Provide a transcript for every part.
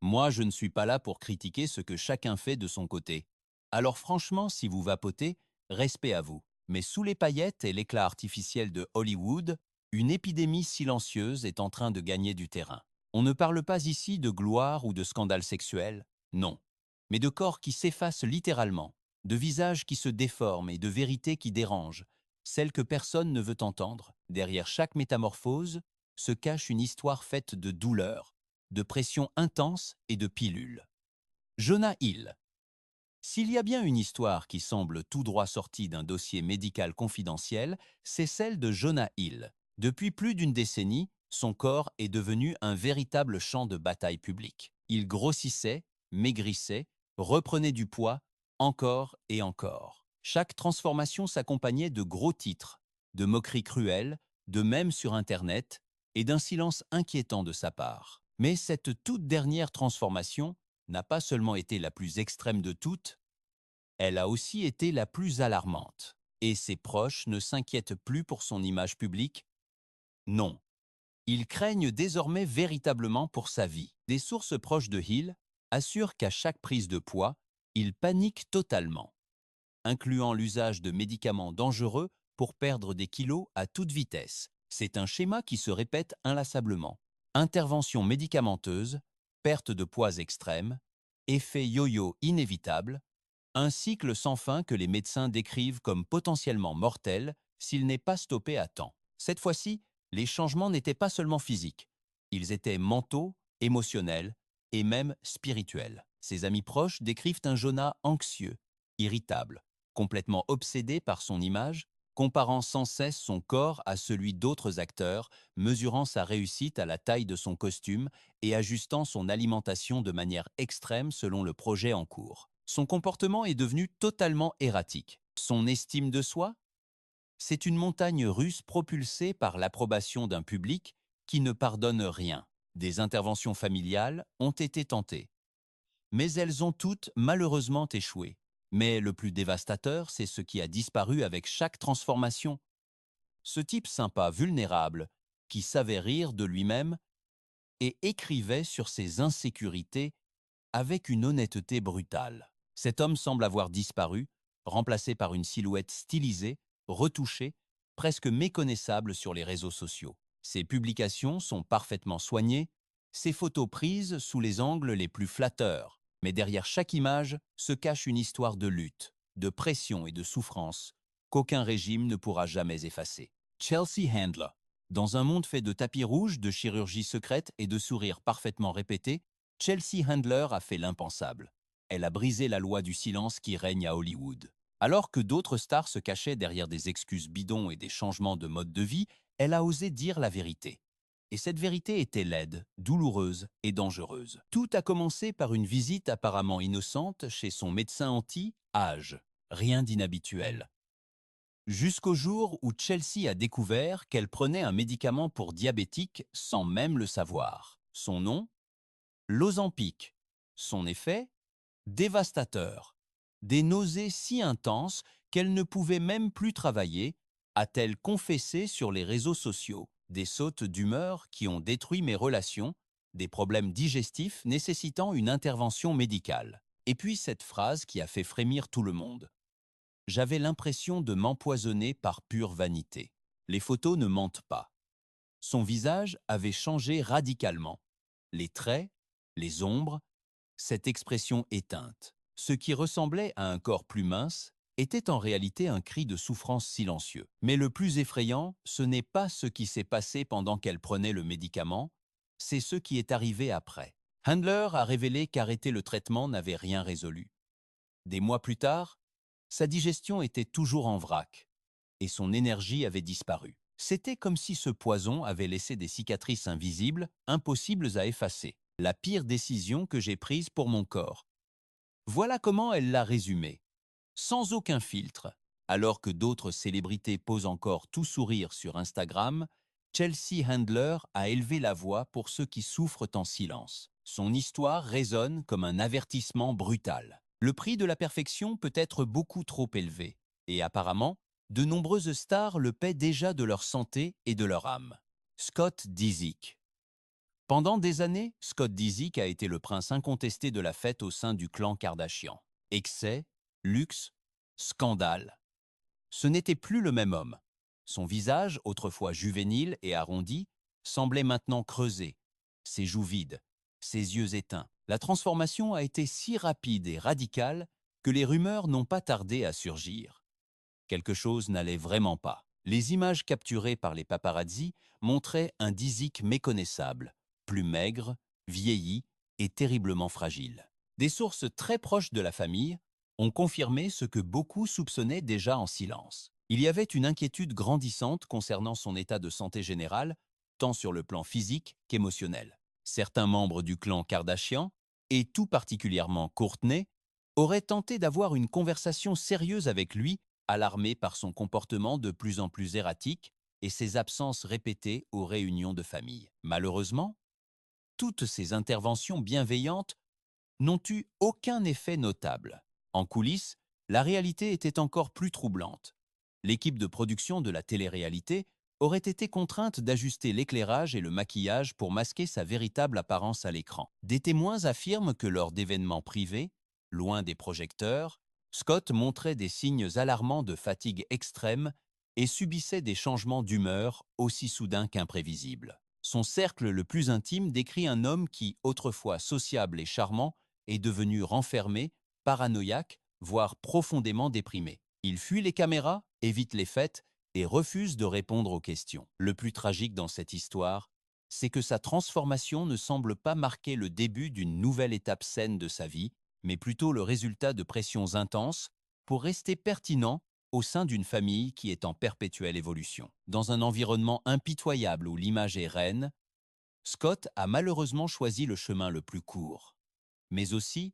Moi, je ne suis pas là pour critiquer ce que chacun fait de son côté. Alors franchement, si vous vapotez, respect à vous. Mais sous les paillettes et l'éclat artificiel de Hollywood, une épidémie silencieuse est en train de gagner du terrain. On ne parle pas ici de gloire ou de scandale sexuel, non, mais de corps qui s'effacent littéralement, de visages qui se déforment et de vérités qui dérangent, celles que personne ne veut entendre. Derrière chaque métamorphose se cache une histoire faite de douleur, de pression intense et de pilules. Jonah Hill. S'il y a bien une histoire qui semble tout droit sortie d'un dossier médical confidentiel, c'est celle de Jonah Hill. Depuis plus d'une décennie, son corps est devenu un véritable champ de bataille public. Il grossissait, maigrissait, reprenait du poids, encore et encore. Chaque transformation s'accompagnait de gros titres, de moqueries cruelles, de mèmes sur Internet et d'un silence inquiétant de sa part. Mais cette toute dernière transformation n'a pas seulement été la plus extrême de toutes, elle a aussi été la plus alarmante. Et ses proches ne s'inquiètent plus pour son image publique? Non. Ils craignent désormais véritablement pour sa vie. Des sources proches de Hill assurent qu'à chaque prise de poids, il panique totalement, incluant l'usage de médicaments dangereux pour perdre des kilos à toute vitesse. C'est un schéma qui se répète inlassablement. Intervention médicamenteuse, perte de poids extrême, effet yo-yo inévitable, un cycle sans fin que les médecins décrivent comme potentiellement mortel s'il n'est pas stoppé à temps. Cette fois-ci, les changements n'étaient pas seulement physiques, ils étaient mentaux, émotionnels et même spirituels. Ses amis proches décrivent un Jonah anxieux, irritable, complètement obsédé par son image, comparant sans cesse son corps à celui d'autres acteurs, mesurant sa réussite à la taille de son costume et ajustant son alimentation de manière extrême selon le projet en cours. Son comportement est devenu totalement erratique. Son estime de soi? C'est une montagne russe propulsée par l'approbation d'un public qui ne pardonne rien. Des interventions familiales ont été tentées, mais elles ont toutes malheureusement échoué. Mais le plus dévastateur, c'est ce qui a disparu avec chaque transformation. Ce type sympa, vulnérable, qui savait rire de lui-même et écrivait sur ses insécurités avec une honnêteté brutale. Cet homme semble avoir disparu, remplacé par une silhouette stylisée, retouchée, presque méconnaissable sur les réseaux sociaux. Ses publications sont parfaitement soignées, ses photos prises sous les angles les plus flatteurs, mais derrière chaque image se cache une histoire de lutte, de pression et de souffrance qu'aucun régime ne pourra jamais effacer. Chelsea Handler. Dans un monde fait de tapis rouges, de chirurgie secrète et de sourires parfaitement répétés, Chelsea Handler a fait l'impensable. Elle a brisé la loi du silence qui règne à Hollywood. Alors que d'autres stars se cachaient derrière des excuses bidons et des changements de mode de vie, elle a osé dire la vérité. Et cette vérité était laide, douloureuse et dangereuse. Tout a commencé par une visite apparemment innocente chez son médecin anti-âge. Rien d'inhabituel. Jusqu'au jour où Chelsea a découvert qu'elle prenait un médicament pour diabétique sans même le savoir. Son nom? L'Ozempic. Son effet? Dévastateur. Des nausées si intenses qu'elle ne pouvait même plus travailler, a-t-elle confessé sur les réseaux sociaux. Des sautes d'humeur qui ont détruit mes relations, des problèmes digestifs nécessitant une intervention médicale. Et puis cette phrase qui a fait frémir tout le monde. J'avais l'impression de m'empoisonner par pure vanité. Les photos ne mentent pas. Son visage avait changé radicalement. Les traits, les ombres, cette expression éteinte. Ce qui ressemblait à un corps plus mince était en réalité un cri de souffrance silencieux. Mais le plus effrayant, ce n'est pas ce qui s'est passé pendant qu'elle prenait le médicament, c'est ce qui est arrivé après. Handler a révélé qu'arrêter le traitement n'avait rien résolu. Des mois plus tard, sa digestion était toujours en vrac et son énergie avait disparu. C'était comme si ce poison avait laissé des cicatrices invisibles, impossibles à effacer. La pire décision que j'ai prise pour mon corps. Voilà comment elle l'a résumé. Sans aucun filtre, alors que d'autres célébrités posent encore tout sourire sur Instagram, Chelsea Handler a élevé la voix pour ceux qui souffrent en silence. Son histoire résonne comme un avertissement brutal. Le prix de la perfection peut être beaucoup trop élevé, et apparemment, de nombreuses stars le paient déjà de leur santé et de leur âme. Scott Disick. Pendant des années, Scott Disick a été le prince incontesté de la fête au sein du clan Kardashian. Excès, luxe, scandale. Ce n'était plus le même homme. Son visage, autrefois juvénile et arrondi, semblait maintenant creusé, ses joues vides, ses yeux éteints. La transformation a été si rapide et radicale que les rumeurs n'ont pas tardé à surgir. Quelque chose n'allait vraiment pas. Les images capturées par les paparazzi montraient un Disick méconnaissable, plus maigre, vieilli et terriblement fragile. Des sources très proches de la famille ont confirmé ce que beaucoup soupçonnaient déjà en silence. Il y avait une inquiétude grandissante concernant son état de santé général, tant sur le plan physique qu'émotionnel. Certains membres du clan Kardashian, et tout particulièrement Kourtney, auraient tenté d'avoir une conversation sérieuse avec lui, alarmé par son comportement de plus en plus erratique et ses absences répétées aux réunions de famille. Malheureusement, toutes ces interventions bienveillantes n'ont eu aucun effet notable. En coulisses, la réalité était encore plus troublante. L'équipe de production de la télé-réalité aurait été contrainte d'ajuster l'éclairage et le maquillage pour masquer sa véritable apparence à l'écran. Des témoins affirment que lors d'événements privés, loin des projecteurs, Scott montrait des signes alarmants de fatigue extrême et subissait des changements d'humeur aussi soudains qu'imprévisibles. Son cercle le plus intime décrit un homme qui, autrefois sociable et charmant, est devenu renfermé, paranoïaque, voire profondément déprimé. Il fuit les caméras, évite les fêtes et refuse de répondre aux questions. Le plus tragique dans cette histoire, c'est que sa transformation ne semble pas marquer le début d'une nouvelle étape saine de sa vie, mais plutôt le résultat de pressions intenses pour rester pertinent au sein d'une famille qui est en perpétuelle évolution. Dans un environnement impitoyable où l'image est reine, Scott a malheureusement choisi le chemin le plus court, mais aussi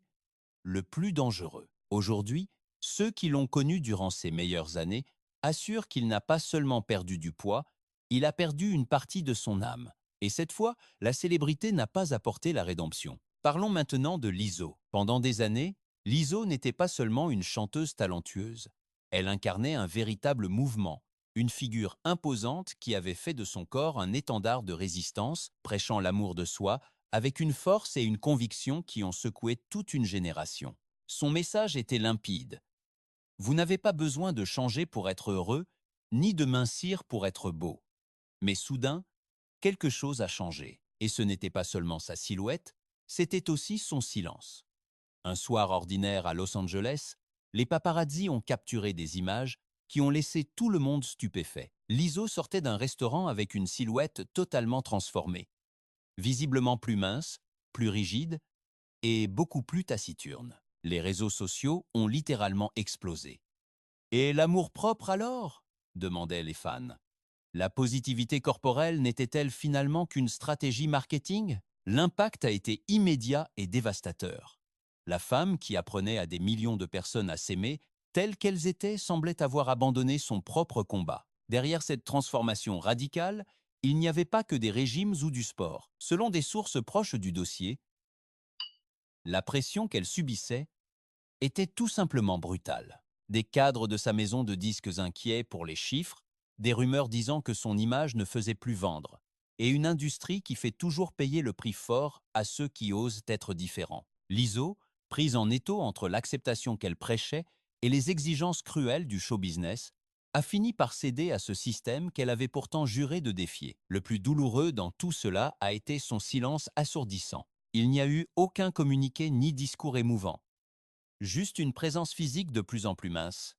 le plus dangereux. Aujourd'hui, ceux qui l'ont connu durant ses meilleures années assurent qu'il n'a pas seulement perdu du poids, il a perdu une partie de son âme. Et cette fois, la célébrité n'a pas apporté la rédemption. Parlons maintenant de Lizzo. Pendant des années, Lizzo n'était pas seulement une chanteuse talentueuse. Elle incarnait un véritable mouvement, une figure imposante qui avait fait de son corps un étendard de résistance, prêchant l'amour de soi, avec une force et une conviction qui ont secoué toute une génération. Son message était limpide. Vous n'avez pas besoin de changer pour être heureux, ni de mincir pour être beau. Mais soudain, quelque chose a changé. Et ce n'était pas seulement sa silhouette, c'était aussi son silence. Un soir ordinaire à Los Angeles, les paparazzi ont capturé des images qui ont laissé tout le monde stupéfait. Lizzo sortait d'un restaurant avec une silhouette totalement transformée, visiblement plus mince, plus rigide et beaucoup plus taciturne. Les réseaux sociaux ont littéralement explosé. Et l'amour-propre alors demandaient les fans. La positivité corporelle n'était-elle finalement qu'une stratégie marketing? L'impact a été immédiat et dévastateur. La femme, qui apprenait à des millions de personnes à s'aimer, telles qu'elles étaient, semblait avoir abandonné son propre combat. Derrière cette transformation radicale, il n'y avait pas que des régimes ou du sport. Selon des sources proches du dossier, la pression qu'elle subissait était tout simplement brutale. Des cadres de sa maison de disques inquiets pour les chiffres, des rumeurs disant que son image ne faisait plus vendre, et une industrie qui fait toujours payer le prix fort à ceux qui osent être différents. Lizzo, prise en étau entre l'acceptation qu'elle prêchait et les exigences cruelles du show business, a fini par céder à ce système qu'elle avait pourtant juré de défier. Le plus douloureux dans tout cela a été son silence assourdissant. Il n'y a eu aucun communiqué ni discours émouvant, juste une présence physique de plus en plus mince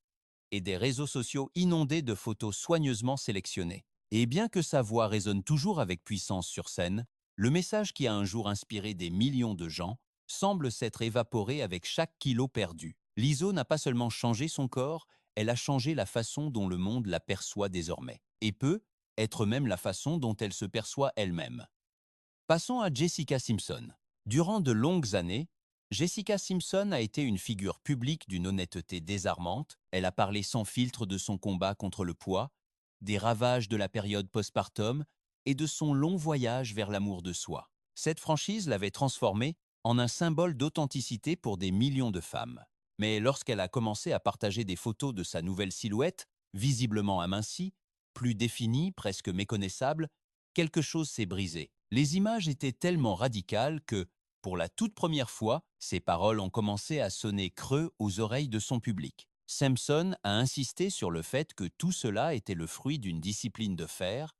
et des réseaux sociaux inondés de photos soigneusement sélectionnées. Et bien que sa voix résonne toujours avec puissance sur scène, le message qui a un jour inspiré des millions de gens semble s'être évaporé avec chaque kilo perdu. Lizzo n'a pas seulement changé son corps, elle a changé la façon dont le monde la perçoit désormais, et peut être même la façon dont elle se perçoit elle-même. Passons à Jessica Simpson. Durant de longues années, Jessica Simpson a été une figure publique d'une honnêteté désarmante. Elle a parlé sans filtre de son combat contre le poids, des ravages de la période postpartum et de son long voyage vers l'amour de soi. Cette franchise l'avait transformée en un symbole d'authenticité pour des millions de femmes. Mais lorsqu'elle a commencé à partager des photos de sa nouvelle silhouette, visiblement amincie, plus définie, presque méconnaissable, quelque chose s'est brisé. Les images étaient tellement radicales que, pour la toute première fois, ses paroles ont commencé à sonner creux aux oreilles de son public. Sampson a insisté sur le fait que tout cela était le fruit d'une discipline de fer,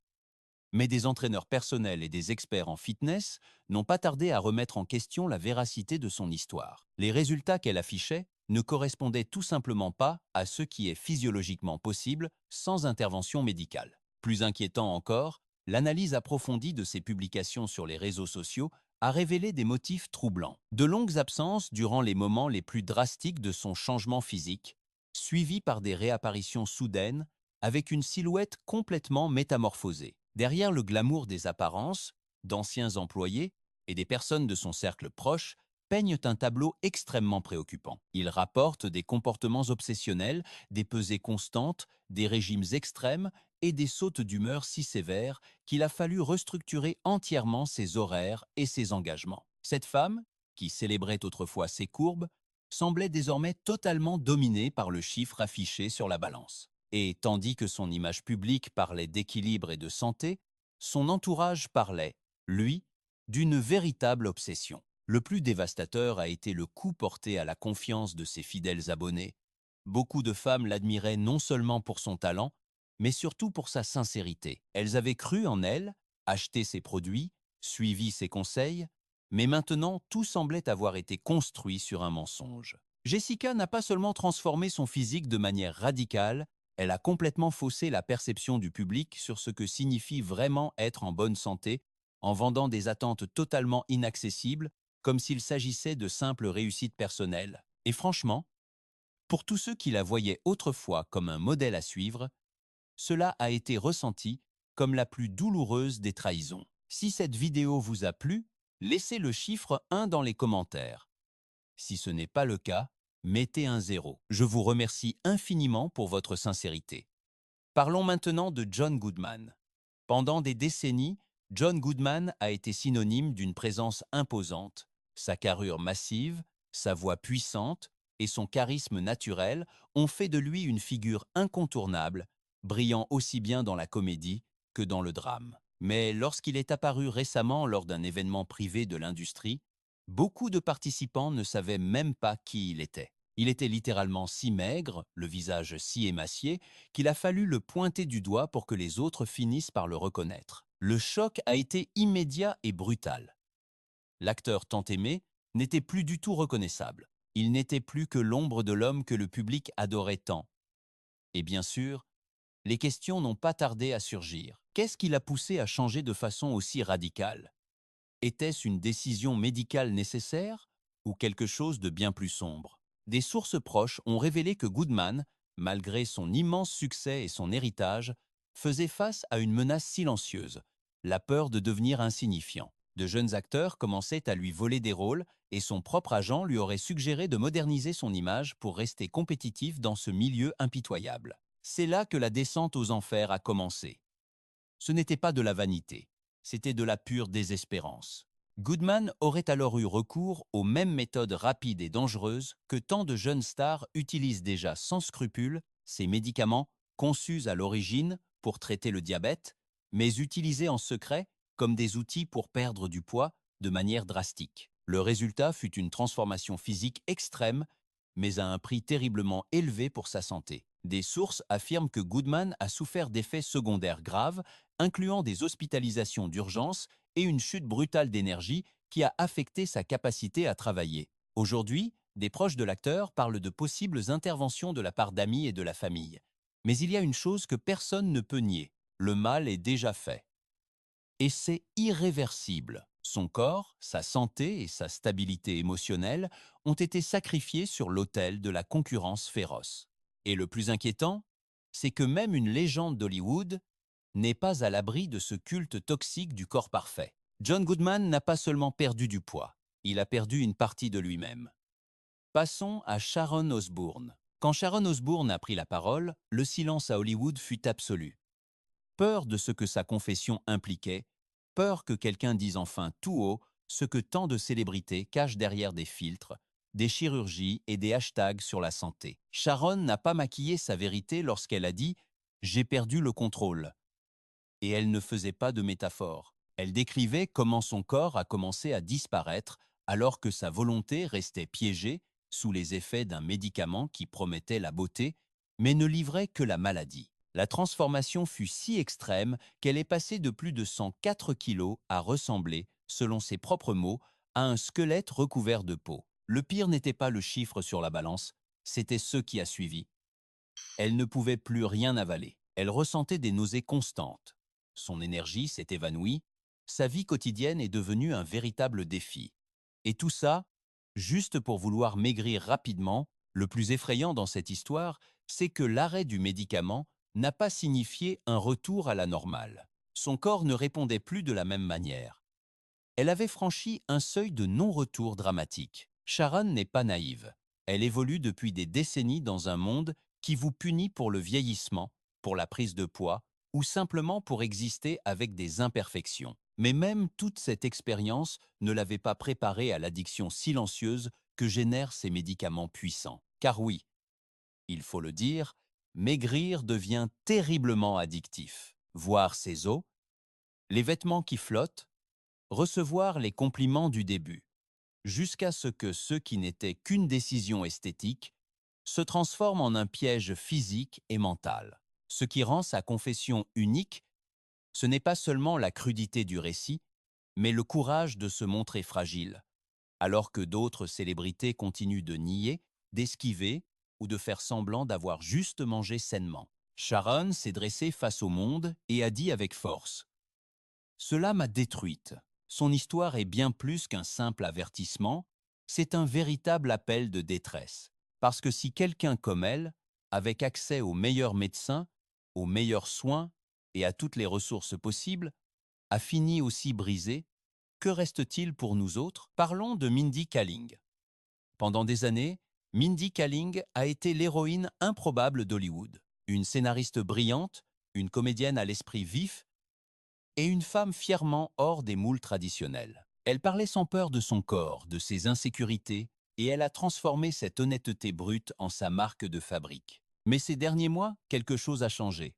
mais des entraîneurs personnels et des experts en fitness n'ont pas tardé à remettre en question la véracité de son histoire. Les résultats qu'elle affichait ne correspondaient tout simplement pas à ce qui est physiologiquement possible sans intervention médicale. Plus inquiétant encore, l'analyse approfondie de ses publications sur les réseaux sociaux a révélé des motifs troublants. De longues absences durant les moments les plus drastiques de son changement physique, suivies par des réapparitions soudaines avec une silhouette complètement métamorphosée. Derrière le glamour des apparences, d'anciens employés et des personnes de son cercle proche peignent un tableau extrêmement préoccupant. Il rapporte des comportements obsessionnels, des pesées constantes, des régimes extrêmes et des sautes d'humeur si sévères qu'il a fallu restructurer entièrement ses horaires et ses engagements. Cette femme, qui célébrait autrefois ses courbes, semblait désormais totalement dominée par le chiffre affiché sur la balance. Et tandis que son image publique parlait d'équilibre et de santé, son entourage parlait, lui, d'une véritable obsession. Le plus dévastateur a été le coup porté à la confiance de ses fidèles abonnés. Beaucoup de femmes l'admiraient non seulement pour son talent, mais surtout pour sa sincérité. Elles avaient cru en elle, acheté ses produits, suivi ses conseils, mais maintenant tout semblait avoir été construit sur un mensonge. Jessica n'a pas seulement transformé son physique de manière radicale, elle a complètement faussé la perception du public sur ce que signifie vraiment être en bonne santé en vendant des attentes totalement inaccessibles comme s'il s'agissait de simples réussites personnelles. Et franchement, pour tous ceux qui la voyaient autrefois comme un modèle à suivre, cela a été ressenti comme la plus douloureuse des trahisons. Si cette vidéo vous a plu, laissez le chiffre 1 dans les commentaires. Si ce n'est pas le cas, mettez un 0. Je vous remercie infiniment pour votre sincérité. Parlons maintenant de John Goodman. Pendant des décennies, John Goodman a été synonyme d'une présence imposante. Sa carrure massive, sa voix puissante et son charisme naturel ont fait de lui une figure incontournable, brillant aussi bien dans la comédie que dans le drame. Mais lorsqu'il est apparu récemment lors d'un événement privé de l'industrie, beaucoup de participants ne savaient même pas qui il était. Il était littéralement si maigre, le visage si émacié, qu'il a fallu le pointer du doigt pour que les autres finissent par le reconnaître. Le choc a été immédiat et brutal. L'acteur tant aimé n'était plus du tout reconnaissable. Il n'était plus que l'ombre de l'homme que le public adorait tant. Et bien sûr, les questions n'ont pas tardé à surgir. Qu'est-ce qui l'a poussé à changer de façon aussi radicale? Était-ce une décision médicale nécessaire ou quelque chose de bien plus sombre? Des sources proches ont révélé que Goodman, malgré son immense succès et son héritage, faisait face à une menace silencieuse, la peur de devenir insignifiant. De jeunes acteurs commençaient à lui voler des rôles et son propre agent lui aurait suggéré de moderniser son image pour rester compétitif dans ce milieu impitoyable. C'est là que la descente aux enfers a commencé. Ce n'était pas de la vanité, c'était de la pure désespérance. Goodman aurait alors eu recours aux mêmes méthodes rapides et dangereuses que tant de jeunes stars utilisent déjà sans scrupule, ces médicaments conçus à l'origine pour traiter le diabète, mais utilisés en secret comme des outils pour perdre du poids de manière drastique. Le résultat fut une transformation physique extrême, mais à un prix terriblement élevé pour sa santé. Des sources affirment que Goodman a souffert d'effets secondaires graves, incluant des hospitalisations d'urgence et une chute brutale d'énergie qui a affecté sa capacité à travailler. Aujourd'hui, des proches de l'acteur parlent de possibles interventions de la part d'amis et de la famille. Mais il y a une chose que personne ne peut nier, le mal est déjà fait. Et c'est irréversible. Son corps, sa santé et sa stabilité émotionnelle ont été sacrifiés sur l'autel de la concurrence féroce. Et le plus inquiétant, c'est que même une légende d'Hollywood n'est pas à l'abri de ce culte toxique du corps parfait. John Goodman n'a pas seulement perdu du poids, il a perdu une partie de lui-même. Passons à Sharon Osbourne. Quand Sharon Osbourne a pris la parole, le silence à Hollywood fut absolu. Peur de ce que sa confession impliquait, peur que quelqu'un dise enfin tout haut ce que tant de célébrités cachent derrière des filtres, des chirurgies et des hashtags sur la santé. Sharon n'a pas maquillé sa vérité lorsqu'elle a dit « J'ai perdu le contrôle ». Et elle ne faisait pas de métaphore. Elle décrivait comment son corps a commencé à disparaître alors que sa volonté restait piégée sous les effets d'un médicament qui promettait la beauté, mais ne livrait que la maladie. La transformation fut si extrême qu'elle est passée de plus de 104 kilos à ressembler, selon ses propres mots, à un squelette recouvert de peau. Le pire n'était pas le chiffre sur la balance, c'était ce qui a suivi. Elle ne pouvait plus rien avaler. Elle ressentait des nausées constantes. Son énergie s'est évanouie. Sa vie quotidienne est devenue un véritable défi. Et tout ça, juste pour vouloir maigrir rapidement. Le plus effrayant dans cette histoire, c'est que l'arrêt du médicament n'a pas signifié un retour à la normale. Son corps ne répondait plus de la même manière. Elle avait franchi un seuil de non-retour dramatique. Sharon n'est pas naïve. Elle évolue depuis des décennies dans un monde qui vous punit pour le vieillissement, pour la prise de poids ou simplement pour exister avec des imperfections. Mais même toute cette expérience ne l'avait pas préparée à l'addiction silencieuse que génèrent ces médicaments puissants. Car oui, il faut le dire, maigrir devient terriblement addictif. Voir ses os, les vêtements qui flottent, recevoir les compliments du début, jusqu'à ce que ce qui n'était qu'une décision esthétique se transforme en un piège physique et mental. Ce qui rend sa confession unique, ce n'est pas seulement la crudité du récit, mais le courage de se montrer fragile, alors que d'autres célébrités continuent de nier, d'esquiver ou de faire semblant d'avoir juste mangé sainement. Sharon s'est dressée face au monde et a dit avec force: cela m'a détruite. Son histoire est bien plus qu'un simple avertissement, c'est un véritable appel de détresse. Parce que si quelqu'un comme elle, avec accès aux meilleurs médecins, aux meilleurs soins et à toutes les ressources possibles, a fini aussi brisé, que reste-t-il pour nous autres? Parlons de Mindy Kaling. Pendant des années, Mindy Kaling a été l'héroïne improbable d'Hollywood. Une scénariste brillante, une comédienne à l'esprit vif, et une femme fièrement hors des moules traditionnels. Elle parlait sans peur de son corps, de ses insécurités, et elle a transformé cette honnêteté brute en sa marque de fabrique. Mais ces derniers mois, quelque chose a changé.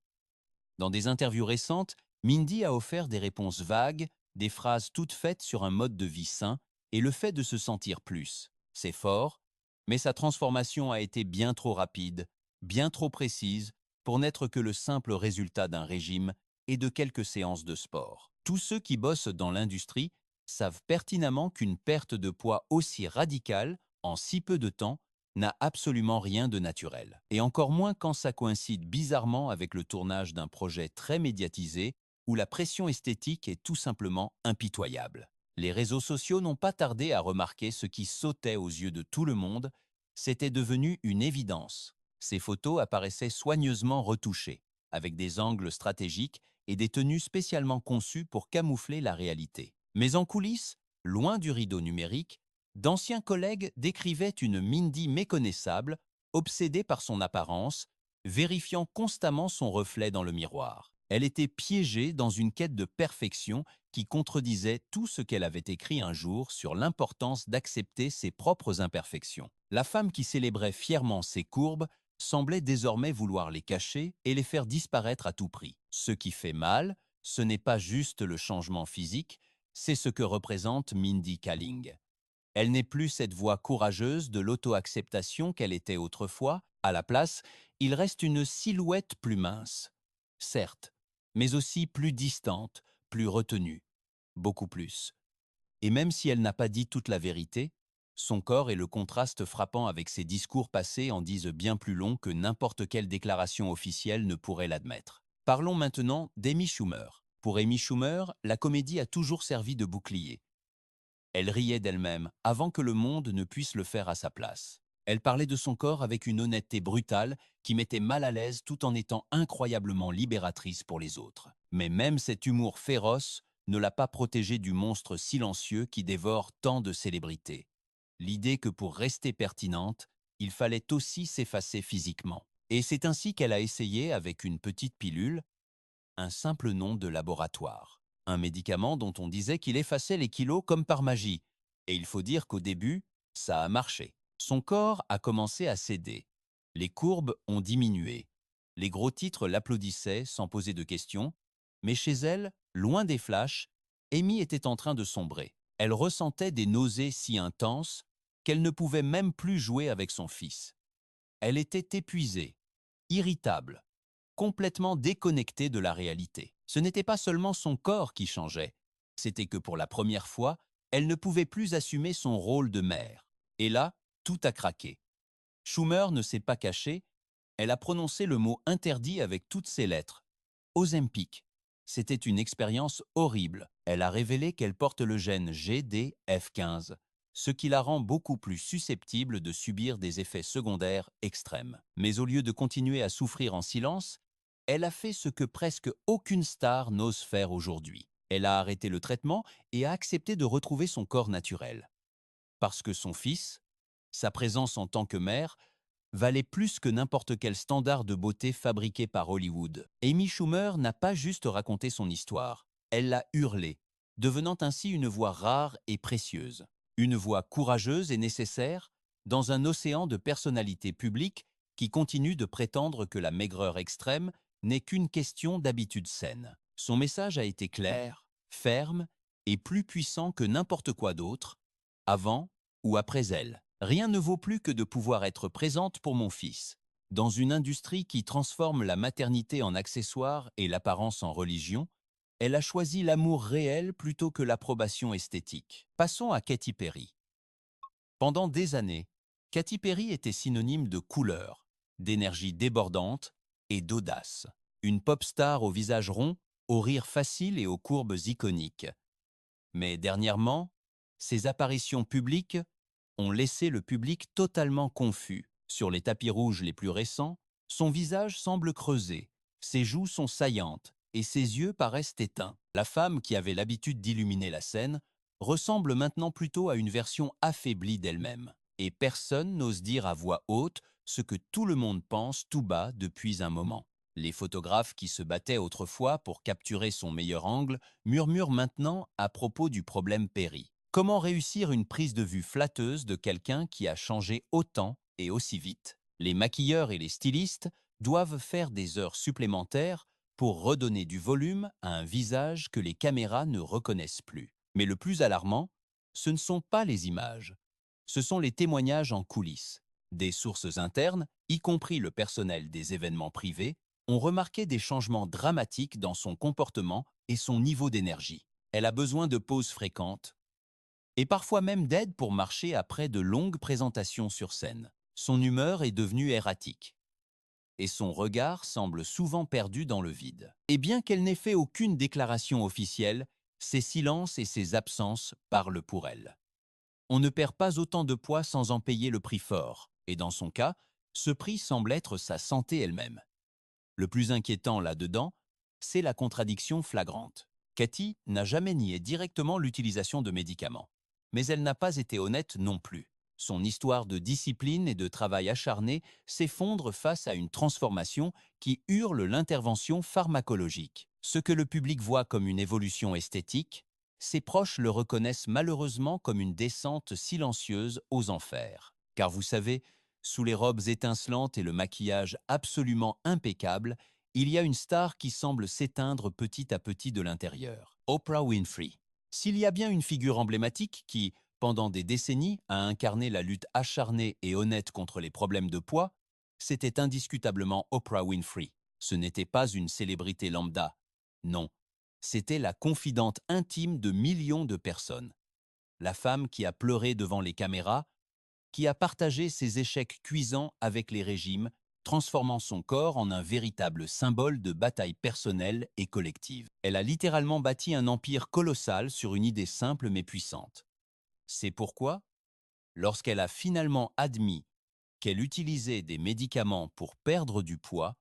Dans des interviews récentes, Mindy a offert des réponses vagues, des phrases toutes faites sur un mode de vie sain et le fait de se sentir plus. C'est fort, mais sa transformation a été bien trop rapide, bien trop précise pour n'être que le simple résultat d'un régime et de quelques séances de sport. Tous ceux qui bossent dans l'industrie savent pertinemment qu'une perte de poids aussi radicale, en si peu de temps, n'a absolument rien de naturel. Et encore moins quand ça coïncide bizarrement avec le tournage d'un projet très médiatisé où la pression esthétique est tout simplement impitoyable. Les réseaux sociaux n'ont pas tardé à remarquer ce qui sautait aux yeux de tout le monde, c'était devenu une évidence. Ces photos apparaissaient soigneusement retouchées, avec des angles stratégiques et des tenues spécialement conçues pour camoufler la réalité. Mais en coulisses, loin du rideau numérique, d'anciens collègues décrivaient une Mindy méconnaissable, obsédée par son apparence, vérifiant constamment son reflet dans le miroir. Elle était piégée dans une quête de perfection qui contredisait tout ce qu'elle avait écrit un jour sur l'importance d'accepter ses propres imperfections. La femme qui célébrait fièrement ses courbes semblait désormais vouloir les cacher et les faire disparaître à tout prix. Ce qui fait mal, ce n'est pas juste le changement physique, c'est ce que représente Mindy Kaling. Elle n'est plus cette voix courageuse de l'auto-acceptation qu'elle était autrefois. À la place, il reste une silhouette plus mince. Certes, mais aussi plus distante, plus retenue. Beaucoup plus. Et même si elle n'a pas dit toute la vérité, son corps et le contraste frappant avec ses discours passés en disent bien plus long que n'importe quelle déclaration officielle ne pourrait l'admettre. Parlons maintenant d'Amy Schumer. Pour Amy Schumer, la comédie a toujours servi de bouclier. Elle riait d'elle-même avant que le monde ne puisse le faire à sa place. Elle parlait de son corps avec une honnêteté brutale qui mettait mal à l'aise tout en étant incroyablement libératrice pour les autres. Mais même cet humour féroce ne l'a pas protégée du monstre silencieux qui dévore tant de célébrités. L'idée que pour rester pertinente, il fallait aussi s'effacer physiquement. Et c'est ainsi qu'elle a essayé, avec une petite pilule, un simple nom de laboratoire. Un médicament dont on disait qu'il effaçait les kilos comme par magie. Et il faut dire qu'au début, ça a marché. Son corps a commencé à céder. Les courbes ont diminué. Les gros titres l'applaudissaient sans poser de questions. Mais chez elle, loin des flashs, Amy était en train de sombrer. Elle ressentait des nausées si intenses qu'elle ne pouvait même plus jouer avec son fils. Elle était épuisée, irritable, complètement déconnectée de la réalité. Ce n'était pas seulement son corps qui changeait, c'était que pour la première fois, elle ne pouvait plus assumer son rôle de mère. Et là, tout a craqué. Schumer ne s'est pas caché, elle a prononcé le mot interdit avec toutes ses lettres. Ozempic. C'était une expérience horrible. Elle a révélé qu'elle porte le gène GDF15, ce qui la rend beaucoup plus susceptible de subir des effets secondaires extrêmes. Mais au lieu de continuer à souffrir en silence, elle a fait ce que presque aucune star n'ose faire aujourd'hui. Elle a arrêté le traitement et a accepté de retrouver son corps naturel. Parce que son fils, sa présence en tant que mère, valait plus que n'importe quel standard de beauté fabriqué par Hollywood. Amy Schumer n'a pas juste raconté son histoire, elle l'a hurlée, devenant ainsi une voix rare et précieuse. Une voix courageuse et nécessaire dans un océan de personnalités publiques qui continuent de prétendre que la maigreur extrême n'est qu'une question d'habitude saine. Son message a été clair, ferme et plus puissant que n'importe quoi d'autre, avant ou après elle. Rien ne vaut plus que de pouvoir être présente pour mon fils. Dans une industrie qui transforme la maternité en accessoire et l'apparence en religion, elle a choisi l'amour réel plutôt que l'approbation esthétique. Passons à Katy Perry. Pendant des années, Katy Perry était synonyme de couleur, d'énergie débordante et d'audace. Une pop star au visage rond, au rire facile et aux courbes iconiques. Mais dernièrement, ses apparitions publiques ont laissé le public totalement confus. Sur les tapis rouges les plus récents, son visage semble creusé, ses joues sont saillantes et ses yeux paraissent éteints. La femme qui avait l'habitude d'illuminer la scène ressemble maintenant plutôt à une version affaiblie d'elle-même. Et personne n'ose dire à voix haute ce que tout le monde pense tout bas depuis un moment. Les photographes qui se battaient autrefois pour capturer son meilleur angle murmurent maintenant à propos du problème Perry. Comment réussir une prise de vue flatteuse de quelqu'un qui a changé autant et aussi vite? Les maquilleurs et les stylistes doivent faire des heures supplémentaires pour redonner du volume à un visage que les caméras ne reconnaissent plus. Mais le plus alarmant, ce ne sont pas les images, ce sont les témoignages en coulisses. Des sources internes, y compris le personnel des événements privés, ont remarqué des changements dramatiques dans son comportement et son niveau d'énergie. Elle a besoin de pauses fréquentes, et parfois même d'aide pour marcher après de longues présentations sur scène. Son humeur est devenue erratique, et son regard semble souvent perdu dans le vide. Et bien qu'elle n'ait fait aucune déclaration officielle, ses silences et ses absences parlent pour elle. On ne perd pas autant de poids sans en payer le prix fort, et dans son cas, ce prix semble être sa santé elle-même. Le plus inquiétant là-dedans, c'est la contradiction flagrante. Katy n'a jamais nié directement l'utilisation de médicaments. Mais elle n'a pas été honnête non plus. Son histoire de discipline et de travail acharné s'effondre face à une transformation qui hurle l'intervention pharmacologique. Ce que le public voit comme une évolution esthétique, ses proches le reconnaissent malheureusement comme une descente silencieuse aux enfers. Car vous savez, sous les robes étincelantes et le maquillage absolument impeccable, il y a une star qui semble s'éteindre petit à petit de l'intérieur. Oprah Winfrey. S'il y a bien une figure emblématique qui, pendant des décennies, a incarné la lutte acharnée et honnête contre les problèmes de poids, c'était indiscutablement Oprah Winfrey. Ce n'était pas une célébrité lambda. Non, c'était la confidente intime de millions de personnes. La femme qui a pleuré devant les caméras, qui a partagé ses échecs cuisants avec les régimes, transformant son corps en un véritable symbole de bataille personnelle et collective. Elle a littéralement bâti un empire colossal sur une idée simple mais puissante. C'est pourquoi, lorsqu'elle a finalement admis qu'elle utilisait des médicaments pour perdre du poids,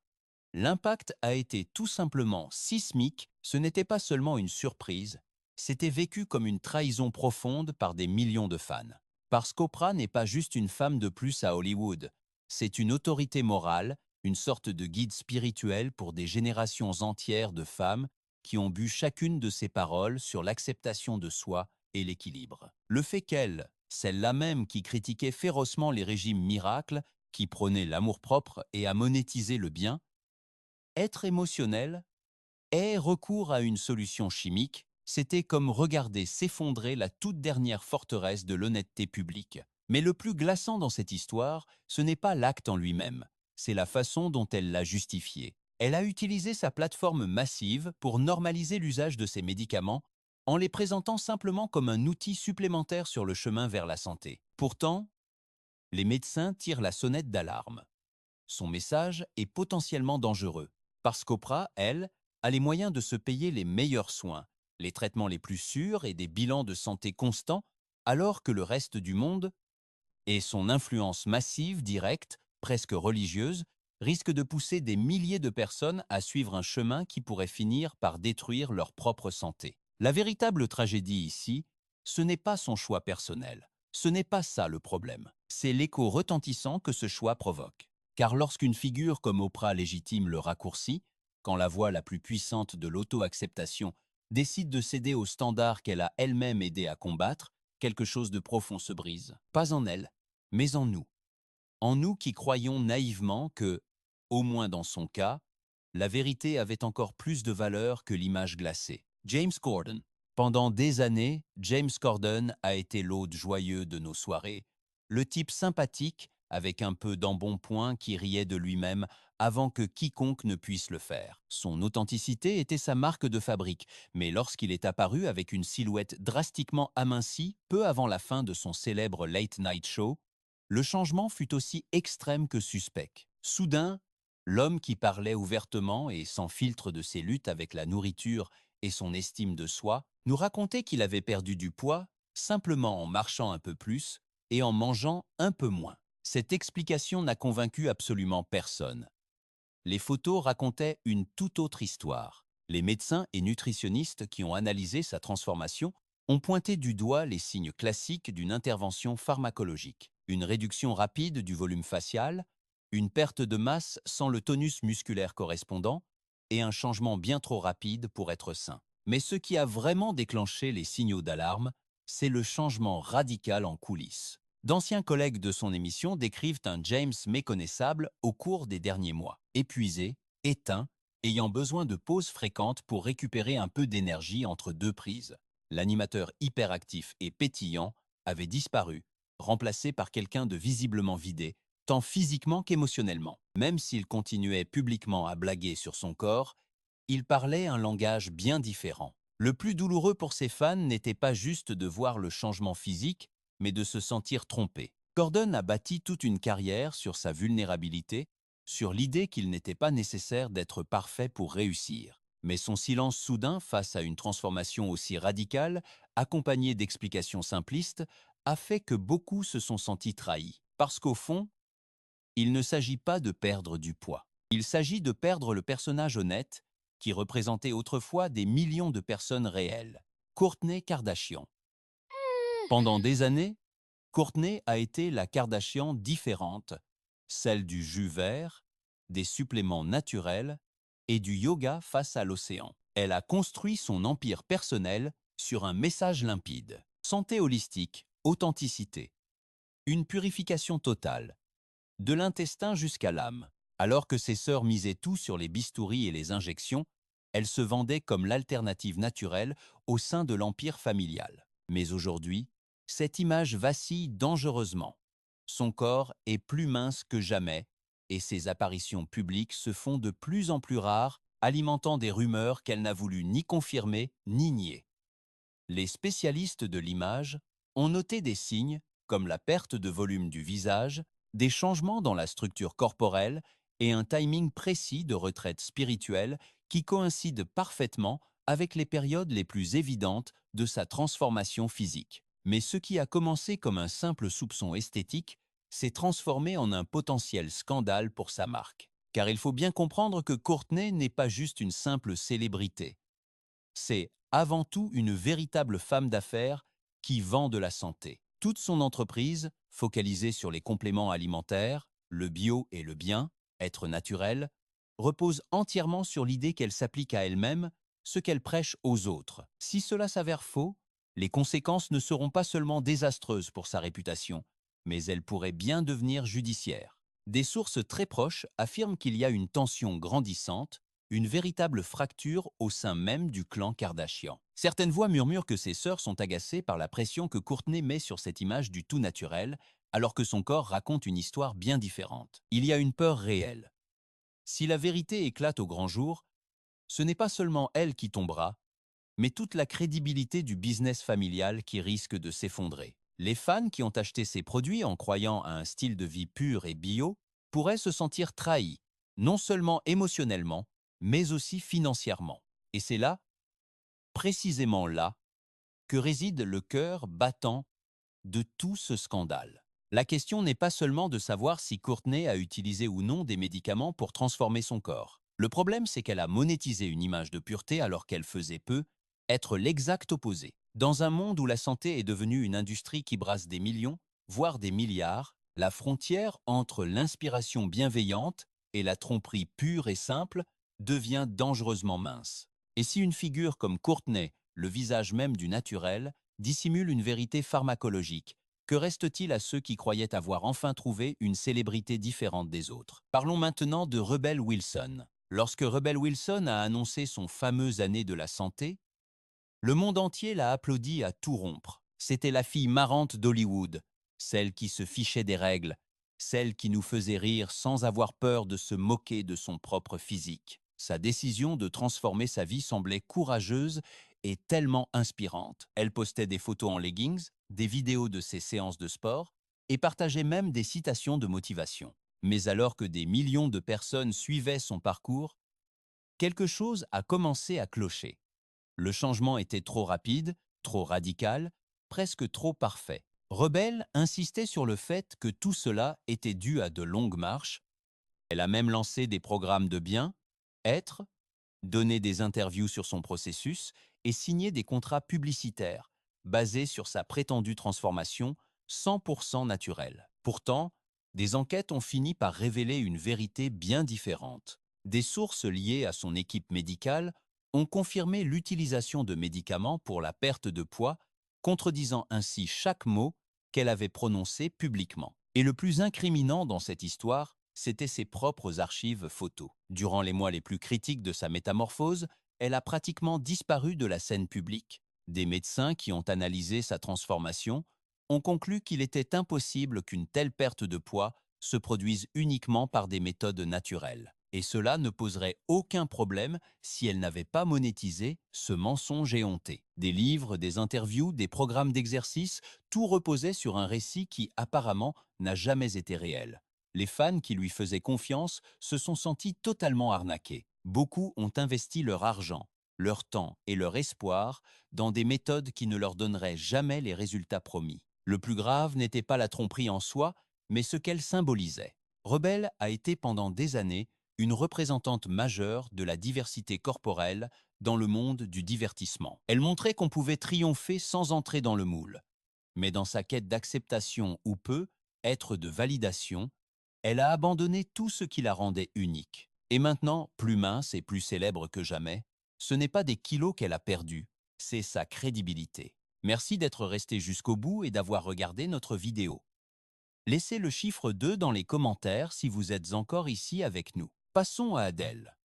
l'impact a été tout simplement sismique. Ce n'était pas seulement une surprise, c'était vécu comme une trahison profonde par des millions de fans. Parce qu'Oprah n'est pas juste une femme de plus à Hollywood, c'est une autorité morale, une sorte de guide spirituel pour des générations entières de femmes qui ont bu chacune de ses paroles sur l'acceptation de soi et l'équilibre. Le fait qu'elle, celle-là même qui critiquait férocement les régimes miracles, qui prônaient l'amour-propre et a monétisé le bien, être émotionnel est recours à une solution chimique, C'était comme regarder s'effondrer la toute dernière forteresse de l'honnêteté publique. Mais le plus glaçant dans cette histoire, ce n'est pas l'acte en lui-même, c'est la façon dont elle l'a justifié. Elle a utilisé sa plateforme massive pour normaliser l'usage de ces médicaments en les présentant simplement comme un outil supplémentaire sur le chemin vers la santé. Pourtant, les médecins tirent la sonnette d'alarme. Son message est potentiellement dangereux, parce qu'Oprah, elle, a les moyens de se payer les meilleurs soins, les traitements les plus sûrs et des bilans de santé constants, alors que le reste du monde, et son influence massive, directe, presque religieuse, risque de pousser des milliers de personnes à suivre un chemin qui pourrait finir par détruire leur propre santé. La véritable tragédie ici, ce n'est pas son choix personnel. Ce n'est pas ça le problème. C'est l'écho retentissant que ce choix provoque. Car lorsqu'une figure comme Oprah légitime le raccourci, quand la voix la plus puissante de l'auto-acceptation décide de céder aux standards qu'elle a elle-même aidé à combattre, quelque chose de profond se brise. Pas en elle, mais en nous. En nous qui croyons naïvement que, au moins dans son cas, la vérité avait encore plus de valeur que l'image glacée. James Corden. Pendant des années, James Corden a été l'hôte joyeux de nos soirées, le type sympathique avec un peu d'embonpoint qui riait de lui-même avant que quiconque ne puisse le faire. Son authenticité était sa marque de fabrique, mais lorsqu'il est apparu avec une silhouette drastiquement amincie peu avant la fin de son célèbre Late Night Show, le changement fut aussi extrême que suspect. Soudain, l'homme qui parlait ouvertement et sans filtre de ses luttes avec la nourriture et son estime de soi, nous racontait qu'il avait perdu du poids simplement en marchant un peu plus et en mangeant un peu moins. Cette explication n'a convaincu absolument personne. Les photos racontaient une toute autre histoire. Les médecins et nutritionnistes qui ont analysé sa transformation ont pointé du doigt les signes classiques d'une intervention pharmacologique. Une réduction rapide du volume facial, une perte de masse sans le tonus musculaire correspondant et un changement bien trop rapide pour être sain. Mais ce qui a vraiment déclenché les signaux d'alarme, c'est le changement radical en coulisses. D'anciens collègues de son émission décrivent un James méconnaissable au cours des derniers mois, épuisé, éteint, ayant besoin de pauses fréquentes pour récupérer un peu d'énergie entre deux prises. L'animateur hyperactif et pétillant avait disparu, remplacé par quelqu'un de visiblement vidé, tant physiquement qu'émotionnellement. Même s'il continuait publiquement à blaguer sur son corps, il parlait un langage bien différent. Le plus douloureux pour ses fans n'était pas juste de voir le changement physique, mais de se sentir trompé. Corden a bâti toute une carrière sur sa vulnérabilité, sur l'idée qu'il n'était pas nécessaire d'être parfait pour réussir. Mais son silence soudain face à une transformation aussi radicale, accompagnée d'explications simplistes, a fait que beaucoup se sont sentis trahis. Parce qu'au fond, il ne s'agit pas de perdre du poids. Il s'agit de perdre le personnage honnête qui représentait autrefois des millions de personnes réelles. Kourtney Kardashian. Pendant des années, Kourtney a été la Kardashian différente, celle du jus vert, des suppléments naturels et du yoga face à l'océan. Elle a construit son empire personnel sur un message limpide. Santé holistique, authenticité, une purification totale, de l'intestin jusqu'à l'âme. Alors que ses sœurs misaient tout sur les bistouris et les injections, elle se vendait comme l'alternative naturelle au sein de l'empire familial. Mais aujourd'hui, cette image vacille dangereusement. Son corps est plus mince que jamais et ses apparitions publiques se font de plus en plus rares, alimentant des rumeurs qu'elle n'a voulu ni confirmer ni nier. Les spécialistes de l'image ont noté des signes comme la perte de volume du visage, des changements dans la structure corporelle et un timing précis de retraite spirituelle qui coïncide parfaitement avec les périodes les plus évidentes de sa transformation physique. Mais ce qui a commencé comme un simple soupçon esthétique s'est transformé en un potentiel scandale pour sa marque. Car il faut bien comprendre que Kourtney n'est pas juste une simple célébrité. C'est avant tout une véritable femme d'affaires qui vend de la santé. Toute son entreprise, focalisée sur les compléments alimentaires, le bio et le bien, être naturel, repose entièrement sur l'idée qu'elle s'applique à elle-même, ce qu'elle prêche aux autres. Si cela s'avère faux, les conséquences ne seront pas seulement désastreuses pour sa réputation, mais elles pourraient bien devenir judiciaires. Des sources très proches affirment qu'il y a une tension grandissante une véritable fracture au sein même du clan Kardashian. Certaines voix murmurent que ses sœurs sont agacées par la pression que Kourtney met sur cette image du tout naturel, alors que son corps raconte une histoire bien différente. Il y a une peur réelle. Si la vérité éclate au grand jour, ce n'est pas seulement elle qui tombera, mais toute la crédibilité du business familial qui risque de s'effondrer. Les fans qui ont acheté ces produits en croyant à un style de vie pur et bio pourraient se sentir trahis, non seulement émotionnellement, mais aussi financièrement. Et c'est là, précisément là, que réside le cœur battant de tout ce scandale. La question n'est pas seulement de savoir si Kourtney a utilisé ou non des médicaments pour transformer son corps. Le problème, c'est qu'elle a monétisé une image de pureté alors qu'elle faisait peu être l'exact opposé. Dans un monde où la santé est devenue une industrie qui brasse des millions, voire des milliards, la frontière entre l'inspiration bienveillante et la tromperie pure et simple devient dangereusement mince. Et si une figure comme Kourtney, le visage même du naturel, dissimule une vérité pharmacologique, que reste-t-il à ceux qui croyaient avoir enfin trouvé une célébrité différente des autres? Parlons maintenant de Rebel Wilson. Lorsque Rebel Wilson a annoncé son fameux année de la santé, le monde entier l'a applaudi à tout rompre. C'était la fille marrante d'Hollywood, celle qui se fichait des règles, celle qui nous faisait rire sans avoir peur de se moquer de son propre physique. Sa décision de transformer sa vie semblait courageuse et tellement inspirante. Elle postait des photos en leggings, des vidéos de ses séances de sport et partageait même des citations de motivation. Mais alors que des millions de personnes suivaient son parcours, quelque chose a commencé à clocher. Le changement était trop rapide, trop radical, presque trop parfait. Rebelle insistait sur le fait que tout cela était dû à de longues marches. Elle a même lancé des programmes de bien-être, donné des interviews sur son processus et signé des contrats publicitaires basés sur sa prétendue transformation 100% naturelle. Pourtant, des enquêtes ont fini par révéler une vérité bien différente. Des sources liées à son équipe médicale ont confirmé l'utilisation de médicaments pour la perte de poids, contredisant ainsi chaque mot qu'elle avait prononcé publiquement. Et le plus incriminant dans cette histoire, c'était ses propres archives photos. Durant les mois les plus critiques de sa métamorphose, elle a pratiquement disparu de la scène publique. Des médecins qui ont analysé sa transformation ont conclu qu'il était impossible qu'une telle perte de poids se produise uniquement par des méthodes naturelles. Et cela ne poserait aucun problème si elle n'avait pas monétisé ce mensonge éhonté. Des livres, des interviews, des programmes d'exercice, tout reposait sur un récit qui apparemment n'a jamais été réel. Les fans qui lui faisaient confiance se sont sentis totalement arnaqués. Beaucoup ont investi leur argent, leur temps et leur espoir dans des méthodes qui ne leur donneraient jamais les résultats promis. Le plus grave n'était pas la tromperie en soi, mais ce qu'elle symbolisait. Rebelle a été pendant des années une représentante majeure de la diversité corporelle dans le monde du divertissement. Elle montrait qu'on pouvait triompher sans entrer dans le moule. Mais dans sa quête d'acceptation ou peu, être de validation, elle a abandonné tout ce qui la rendait unique. Et maintenant, plus mince et plus célèbre que jamais, ce n'est pas des kilos qu'elle a perdus, c'est sa crédibilité. Merci d'être resté jusqu'au bout et d'avoir regardé notre vidéo. Laissez le chiffre 2 dans les commentaires si vous êtes encore ici avec nous. Passons à Adele.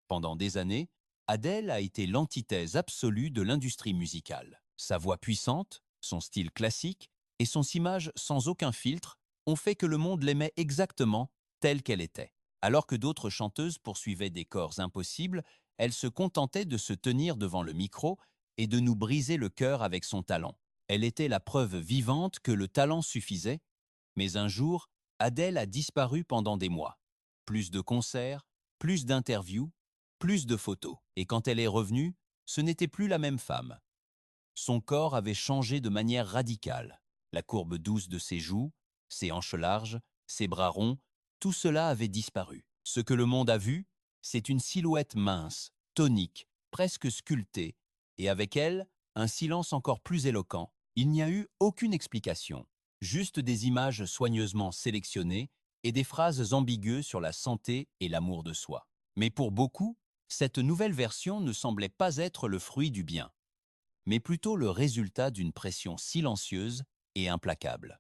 Pendant des années, Adele a été l'antithèse absolue de l'industrie musicale. Sa voix puissante, son style classique et son image sans aucun filtre ont fait que le monde l'aimait exactement telle qu'elle était. Alors que d'autres chanteuses poursuivaient des corps impossibles, elle se contentait de se tenir devant le micro et de nous briser le cœur avec son talent. Elle était la preuve vivante que le talent suffisait, mais un jour, Adele a disparu pendant des mois. Plus de concerts, plus d'interviews, plus de photos. Et quand elle est revenue, ce n'était plus la même femme. Son corps avait changé de manière radicale. La courbe douce de ses joues, ses hanches larges, ses bras ronds, tout cela avait disparu. Ce que le monde a vu, c'est une silhouette mince, tonique, presque sculptée, et avec elle, un silence encore plus éloquent. Il n'y a eu aucune explication, juste des images soigneusement sélectionnées et des phrases ambiguës sur la santé et l'amour de soi. Mais pour beaucoup, cette nouvelle version ne semblait pas être le fruit du bien, mais plutôt le résultat d'une pression silencieuse et implacable.